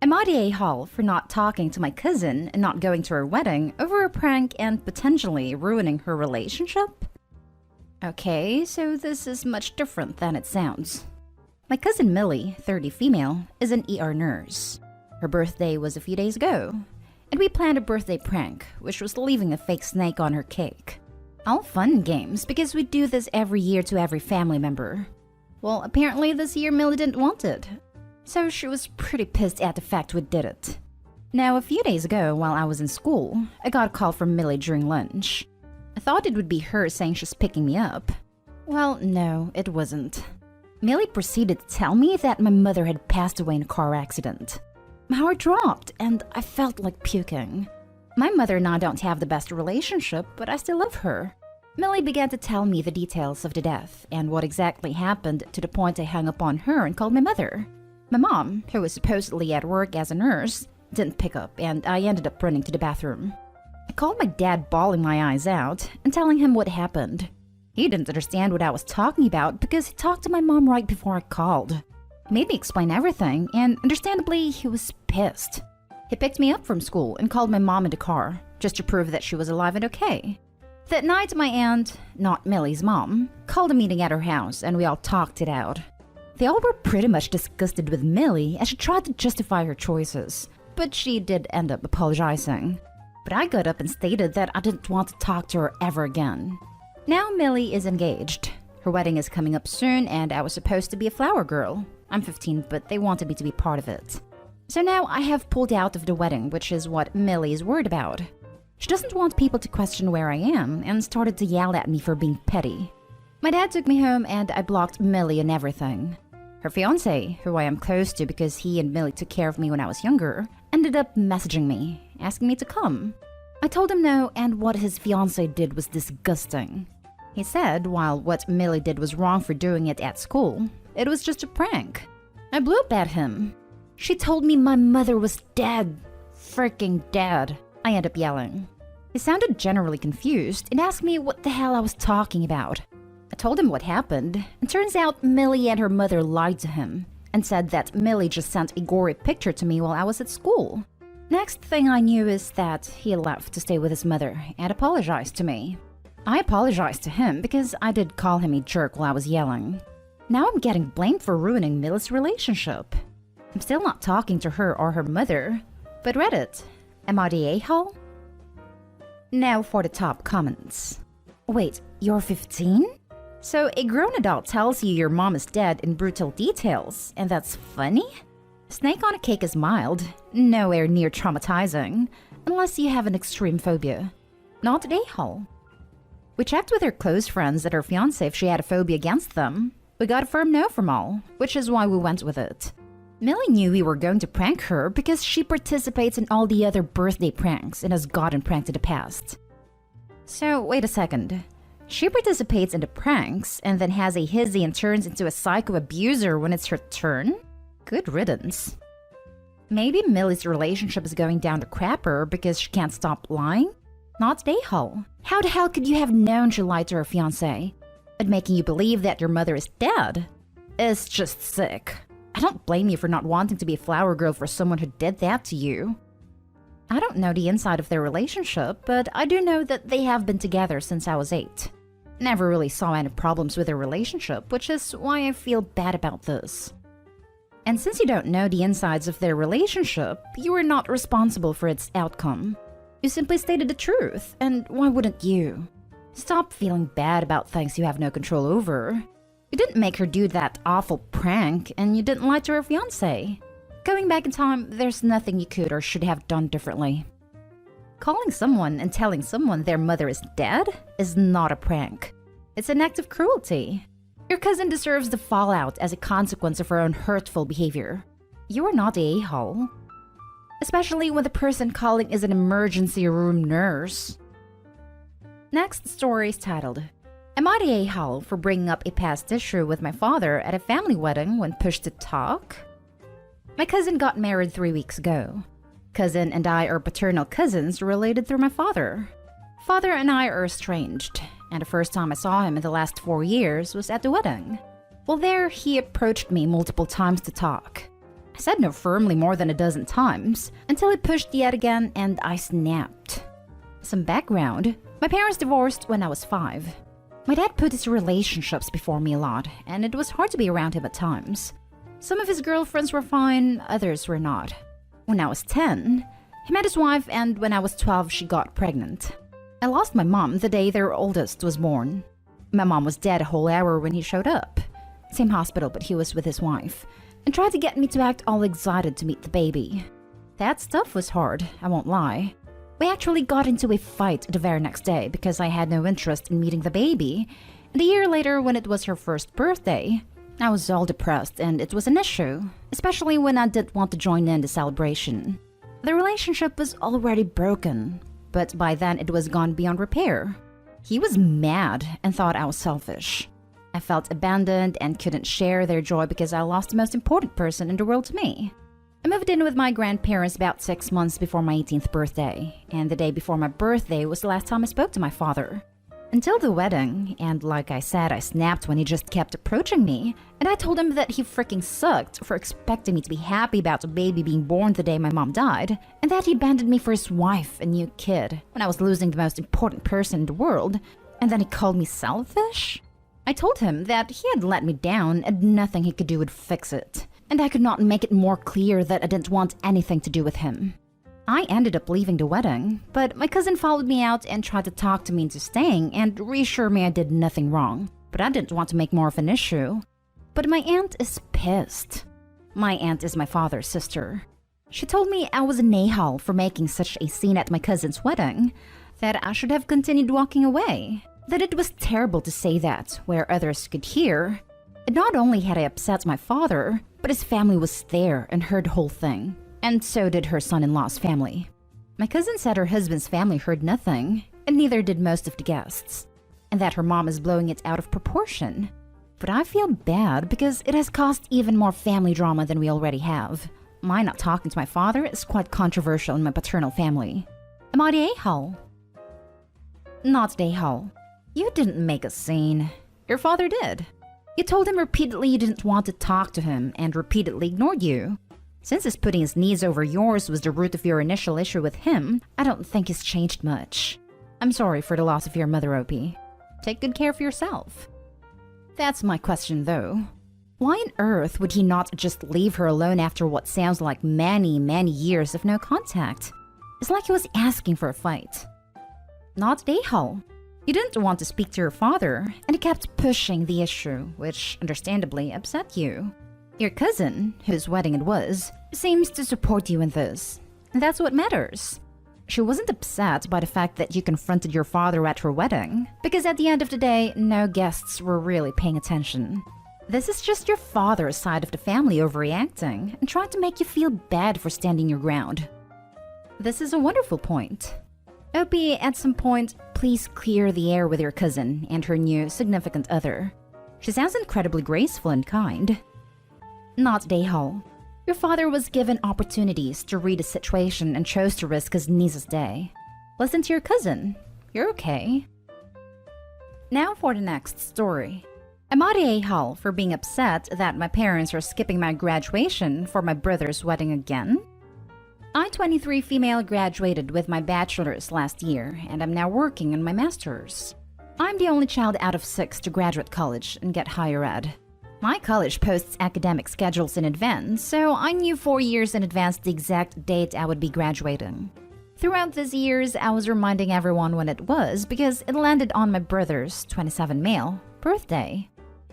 Am I the a-hole for not talking to my cousin and not going to her wedding over a prank and potentially ruining her relationship? Okay, so this is much different than it sounds. My cousin Millie, 30 female, is an ER nurse. Her birthday was a few days ago, and we planned a birthday prank, which was leaving a fake snake on her cake. All fun and games because we do this every year to every family member. Well, apparently this year Millie didn't want it, so she was pretty pissed at the fact we did it. Now, a few days ago, while I was in school, I got a call from Millie during lunch. I thought it would be her saying she's picking me up. Well, no, it wasn't. Millie proceeded to tell me that my mother had passed away in a car accident. My heart dropped, and I felt like puking. My mother and I don't have the best relationship, but I still love her. Millie began to tell me the details of the death and what exactly happened to the point I hung up on her and called my mother. My mom, who was supposedly at work as a nurse, didn't pick up, and I ended up running to the bathroom. I called my dad, bawling my eyes out and telling him what happened. He didn't understand what I was talking about because he talked to my mom right before I called. He made me explain everything, and understandably, he was pissed. He picked me up from school and called my mom in the car, just to prove that she was alive and okay. That night, my aunt, not Millie's mom, called a meeting at her house, and we all talked it out. They all were pretty much disgusted with Millie as she tried to justify her choices, but she did end up apologizing. But I got up and stated that I didn't want to talk to her ever again. Now Millie is engaged. Her wedding is coming up soon, and I was supposed to be a flower girl. I'm 15, but they wanted me to be part of it. So now I have pulled out of the wedding, which is what Millie is worried about. She doesn't want people to question where I am and started to yell at me for being petty. My dad took me home and I blocked Millie and everything. Her fiancé, who I am close to because he and Millie took care of me when I was younger, ended up messaging me, asking me to come. I told him no, and what his fiancé did was disgusting. He said while what Millie did was wrong for doing it at school, it was just a prank. I blew up at him. She told me my mother was dead. Freaking dead, I ended up yelling. He sounded generally confused and asked me what the hell I was talking about. I told him what happened, and turns out Millie and her mother lied to him and said that Millie just sent a gory picture to me while I was at school. Next thing I knew is that he left to stay with his mother and apologized to me. I apologized to him because I did call him a jerk while I was yelling. Now I'm getting blamed for ruining Millie's relationship. I'm still not talking to her or her mother, but Reddit, am I the a-hole? Now for the top comments. Wait, you're 15? So a grown adult tells you your mom is dead in brutal details, and that's funny? Snake on a cake is mild, nowhere near traumatizing, unless you have an extreme phobia. Not an a-hole. We checked with her close friends at her fiancé if she had a phobia against them. We got a firm no from all, which is why we went with it. Millie knew we were going to prank her because she participates in all the other birthday pranks and has gotten pranked in the past. So, wait a second. She participates in the pranks and then has a hizzy and turns into a psycho abuser when it's her turn? Good riddance. Maybe Millie's relationship is going down the crapper because she can't stop lying? Not the a-hole. How the hell could you have known she lied to her fiancé? And making you believe that your mother is dead? It's just sick. I don't blame you for not wanting to be a flower girl for someone who did that to you. I don't know the inside of their relationship, but I do know that they have been together since I was 8. Never really saw any problems with their relationship, which is why I feel bad about this. And since you don't know the insides of their relationship, you are not responsible for its outcome. You simply stated the truth, and why wouldn't you? Stop feeling bad about things you have no control over. You didn't make her do that awful prank, and you didn't lie to her fiancé. Going back in time, there's nothing you could or should have done differently. Calling someone and telling someone their mother is dead is not a prank. It's an act of cruelty. Your cousin deserves the fallout as a consequence of her own hurtful behavior. You are not the a-hole. Especially when the person calling is an emergency room nurse. Next story is titled, Am I the a-hole for bringing up a past issue with my father at a family wedding when pushed to talk? My cousin got married 3 weeks ago. Cousin and I are paternal cousins related through my father. Father and I are estranged, and the first time I saw him in the last 4 years was at the wedding. While there, he approached me multiple times to talk. I said no firmly more than a dozen times, until he pushed yet again and I snapped. Some background: my parents divorced when I was 5. My dad put his relationships before me a lot, and it was hard to be around him at times. Some of his girlfriends were fine, others were not. When I was 10, he met his wife, and when I was 12, she got pregnant. I lost my mom the day their oldest was born. My mom was dead a whole hour when he showed up. Same hospital, but he was with his wife, and tried to get me to act all excited to meet the baby. That stuff was hard, I won't lie. We actually got into a fight the very next day because I had no interest in meeting the baby, and a year later, when it was her first birthday, I was all depressed and it was an issue, especially when I didn't want to join in the celebration. The relationship was already broken, but by then it was gone beyond repair. He was mad and thought I was selfish. I felt abandoned and couldn't share their joy because I lost the most important person in the world to me. I moved in with my grandparents about 6 months before my 18th birthday, and the day before my birthday was the last time I spoke to my father. Until the wedding, and like I said, I snapped when he just kept approaching me, and I told him that he freaking sucked for expecting me to be happy about a baby being born the day my mom died, and that he abandoned me for his wife and new kid when I was losing the most important person in the world, and then he called me selfish? I told him that he had let me down and nothing he could do would fix it, and I could not make it more clear that I didn't want anything to do with him. I ended up leaving the wedding, but my cousin followed me out and tried to talk to me into staying and reassure me I did nothing wrong, but I didn't want to make more of an issue. But my aunt is pissed. My aunt is my father's sister. She told me I was an a-hole for making such a scene at my cousin's wedding, that I should have continued walking away, that it was terrible to say that where others could hear. And not only had I upset my father, but his family was there and heard the whole thing. And so did her son-in-law's family. My cousin said her husband's family heard nothing, and neither did most of the guests, and that her mom is blowing it out of proportion. But I feel bad because it has caused even more family drama than we already have. My not talking to my father is quite controversial in my paternal family. Am I the a-hole? Not the a-hole. You didn't make a scene. Your father did. You told him repeatedly you didn't want to talk to him and repeatedly ignored you. Since his putting his knees over yours was the root of your initial issue with him, I don't think he's changed much. I'm sorry for the loss of your mother, Opie. Take good care of yourself. That's my question, though. Why on earth would he not just leave her alone after what sounds like many, many years of no contact? It's like he was asking for a fight. Not a-hole. You didn't want to speak to your father, and he kept pushing the issue, which understandably upset you. Your cousin, whose wedding it was, seems to support you in this, and that's what matters. She wasn't upset by the fact that you confronted your father at her wedding, because at the end of the day, no guests were really paying attention. This is just your father's side of the family overreacting and trying to make you feel bad for standing your ground. This is a wonderful point. Opie, at some point, please clear the air with your cousin and her new significant other. She sounds incredibly graceful and kind. Not a-hole. Your father was given opportunities to read a situation and chose to risk his niece's day. Listen to your cousin. You're okay. Now for the next story. Am I the a-hole for being upset that my parents are skipping my graduation for my brother's wedding again? I, 23 female, graduated with my bachelor's last year, and I'm now working on my master's. I'm the only child out of 6 to graduate college and get higher ed. My college posts academic schedules in advance, so I knew 4 years in advance the exact date I would be graduating. Throughout these years, I was reminding everyone when it was because it landed on my brother's, 27 male, birthday.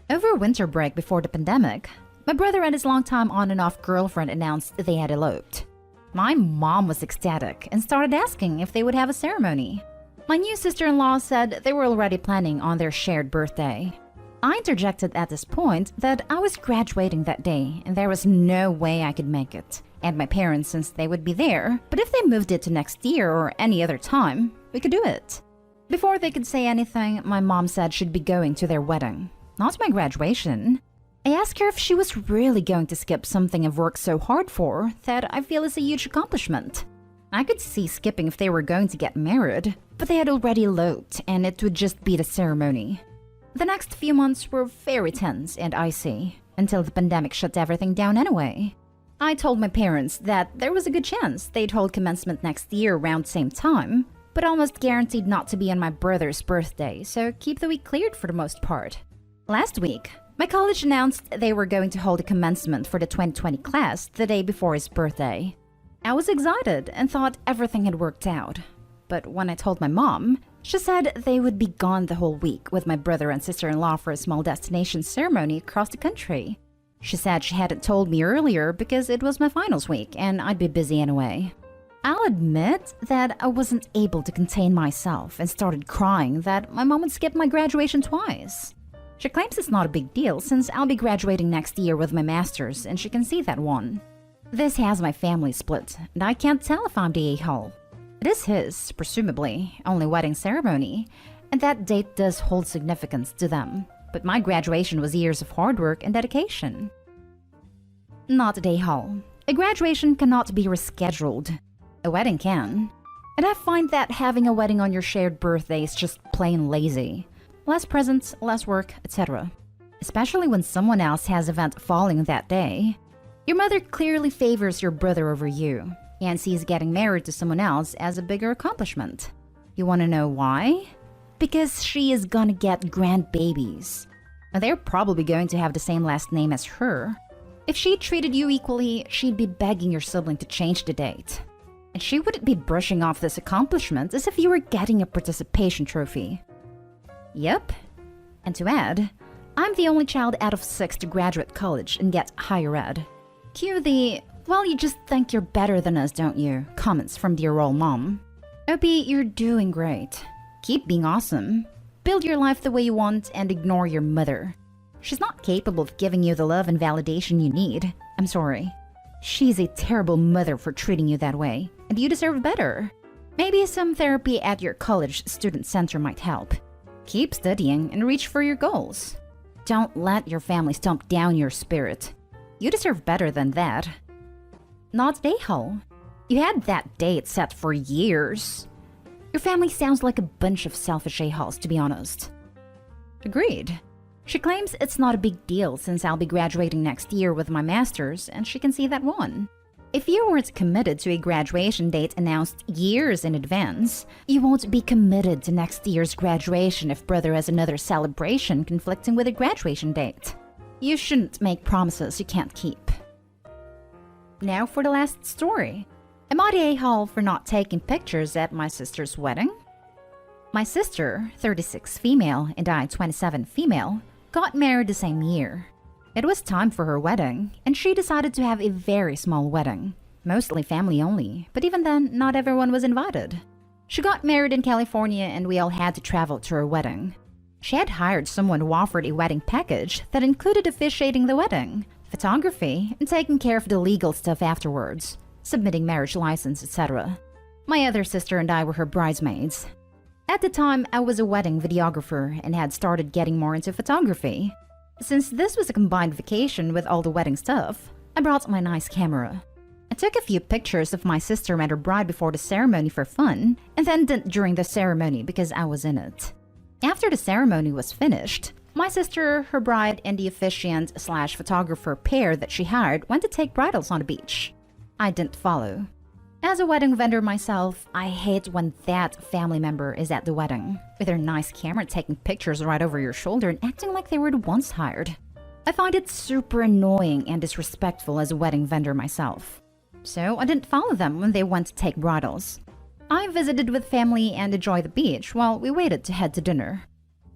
Over winter break before the pandemic, my brother and his longtime on and off girlfriend announced they had eloped. My mom was ecstatic and started asking if they would have a ceremony. My new sister-in-law said they were already planning on their shared birthday. I interjected at this point that I was graduating that day and there was no way I could make it, and my parents since they would be there, but if they moved it to next year or any other time, we could do it. Before they could say anything, my mom said she'd be going to their wedding, not my graduation. I asked her if she was really going to skip something I've worked so hard for that I feel is a huge accomplishment. I could see skipping if they were going to get married, but they had already eloped and it would just be the ceremony. The next few months were very tense and icy, until the pandemic shut everything down anyway. I told my parents that there was a good chance they'd hold commencement next year around the same time, but almost guaranteed not to be on my brother's birthday, so keep the week cleared for the most part. Last week, my college announced they were going to hold a commencement for the 2020 class the day before his birthday. I was excited and thought everything had worked out. But when I told my mom, she said they would be gone the whole week with my brother and sister-in-law for a small destination ceremony across the country. She said she hadn't told me earlier because it was my finals week and I'd be busy anyway. I'll admit that I wasn't able to contain myself and started crying that my mom had skipped my graduation twice. She claims it's not a big deal since I'll be graduating next year with my master's and she can see that one. This has my family split and I can't tell if I'm the a-hole. It is his, presumably, only wedding ceremony, and that date does hold significance to them. But my graduation was years of hard work and dedication. Not a day-hole. A graduation cannot be rescheduled. A wedding can. And I find that having a wedding on your shared birthday is just plain lazy. Less presents, less work, etc. Especially when someone else has an event falling that day. Your mother clearly favors your brother over you, and sees getting married to someone else as a bigger accomplishment. You want to know why? Because she is gonna get grandbabies. And they're probably going to have the same last name as her. If she treated you equally, she'd be begging your sibling to change the date. And she wouldn't be brushing off this accomplishment as if you were getting a participation trophy. Yep. And to add, I'm the only child out of 6 to graduate college and get higher ed. Cue the, well, you just think you're better than us, don't you? Comments from dear old mom. Opie, you're doing great. Keep being awesome. Build your life the way you want and ignore your mother. She's not capable of giving you the love and validation you need. I'm sorry. She's a terrible mother for treating you that way, and you deserve better. Maybe some therapy at your college student center might help. Keep studying and reach for your goals. Don't let your family stomp down your spirit. You deserve better than that. Not day-hole. You had that date set for years. Your family sounds like a bunch of selfish a-holes, to be honest. Agreed. She claims it's not a big deal since I'll be graduating next year with my master's, and she can see that one. If you weren't committed to a graduation date announced years in advance, you won't be committed to next year's graduation if brother has another celebration conflicting with a graduation date. You shouldn't make promises you can't keep. Now for the last story. Am I the a-hole for not taking pictures at my sister's wedding? My sister, 36 female, and I, 27 female, got married the same year. It was time for her wedding, and she decided to have a very small wedding. Mostly family only, but even then, not everyone was invited. She got married in California and we all had to travel to her wedding. She had hired someone who offered a wedding package that included officiating the wedding, photography, and taking care of the legal stuff afterwards. Submitting marriage license, etc. My other sister and I were her bridesmaids. At the time, I was a wedding videographer and had started getting more into photography. Since this was a combined vacation with all the wedding stuff, I brought my nice camera. I took a few pictures of my sister and her bride before the ceremony for fun, and then didn't during the ceremony because I was in it. After the ceremony was finished, my sister, her bride, and the officiant/photographer pair that she hired went to take bridals on the beach. I didn't follow. As a wedding vendor myself, I hate when that family member is at the wedding, with their nice camera taking pictures right over your shoulder and acting like they were the ones hired. I find it super annoying and disrespectful as a wedding vendor myself. So I didn't follow them when they went to take bridals. I visited with family and enjoyed the beach while we waited to head to dinner.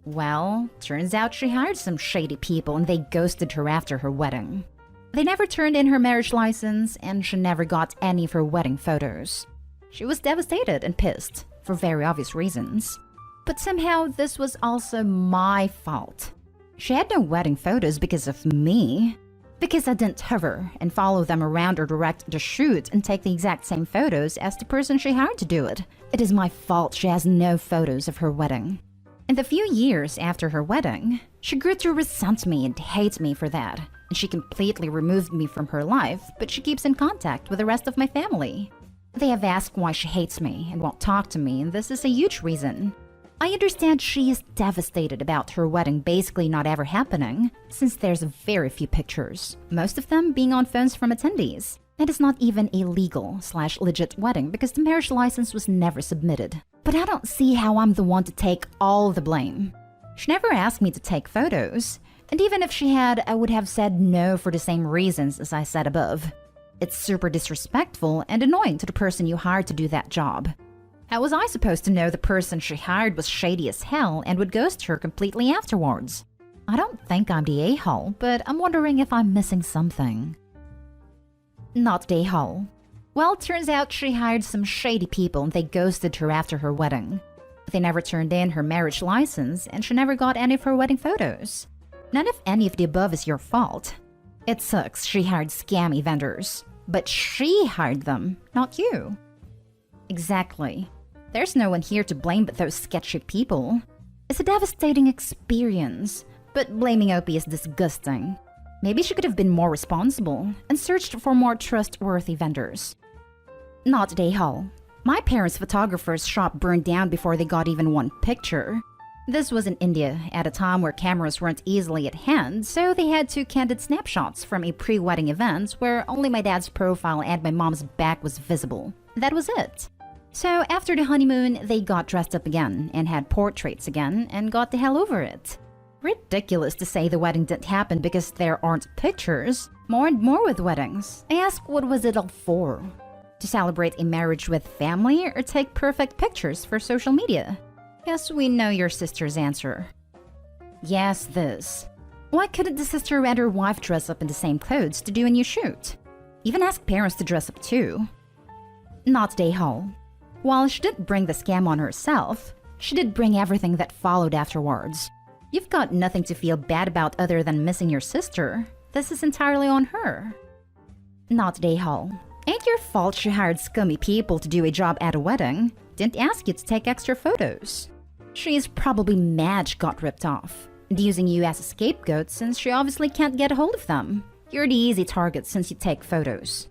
Well, turns out she hired some shady people and they ghosted her after her wedding. They never turned in her marriage license, and she never got any of her wedding photos. She was devastated and pissed, for very obvious reasons. But somehow this was also my fault. She had no wedding photos because of me. Because I didn't hover and follow them around or direct the shoot and take the exact same photos as the person she hired to do it. It is my fault she has no photos of her wedding. In the few years after her wedding, she grew to resent me and hate me for that. And she completely removed me from her life, but she keeps in contact with the rest of my family. They have asked why she hates me and won't talk to me, and this is a huge reason. I understand she is devastated about her wedding basically not ever happening, since there's very few pictures, most of them being on phones from attendees. It is not even a legal/legit wedding because the marriage license was never submitted. But I don't see how I'm the one to take all the blame. She never asked me to take photos, and even if she had, I would have said no for the same reasons as I said above. It's super disrespectful and annoying to the person you hired to do that job. How was I supposed to know the person she hired was shady as hell and would ghost her completely afterwards? I don't think I'm the a-hole, but I'm wondering if I'm missing something. Not the a-hole. Well, turns out she hired some shady people and they ghosted her after her wedding. They never turned in her marriage license and she never got any of her wedding photos. None of any of the above is your fault. It sucks she hired scammy vendors, but she hired them, not you. Exactly. There's no one here to blame but those sketchy people. It's a devastating experience, but blaming Opie is disgusting. Maybe she could have been more responsible and searched for more trustworthy vendors. Not a-hole. My parents' photographer's shop burned down before they got even one picture. This was in India at a time where cameras weren't easily at hand, so they had 2 candid snapshots from a pre-wedding event where only my dad's profile and my mom's back was visible. That was it. So after the honeymoon, they got dressed up again and had portraits again and got the hell over it. Ridiculous to say the wedding didn't happen because there aren't pictures. More and more with weddings. I ask, what was it all for? To celebrate a marriage with family or take perfect pictures for social media? Yes, we know your sister's answer. Yes, this. Why couldn't the sister and her wife dress up in the same clothes to do a new shoot? Even ask parents to dress up too. Not a-hole. While she didn't bring the scam on herself, she did bring everything that followed afterwards. You've got nothing to feel bad about other than missing your sister. This is entirely on her. Not a-hole. Ain't your fault she hired scummy people to do a job at a wedding. Didn't ask you to take extra photos. She's probably mad she got ripped off, and using you as a scapegoat since she obviously can't get a hold of them. You're the easy target since you take photos.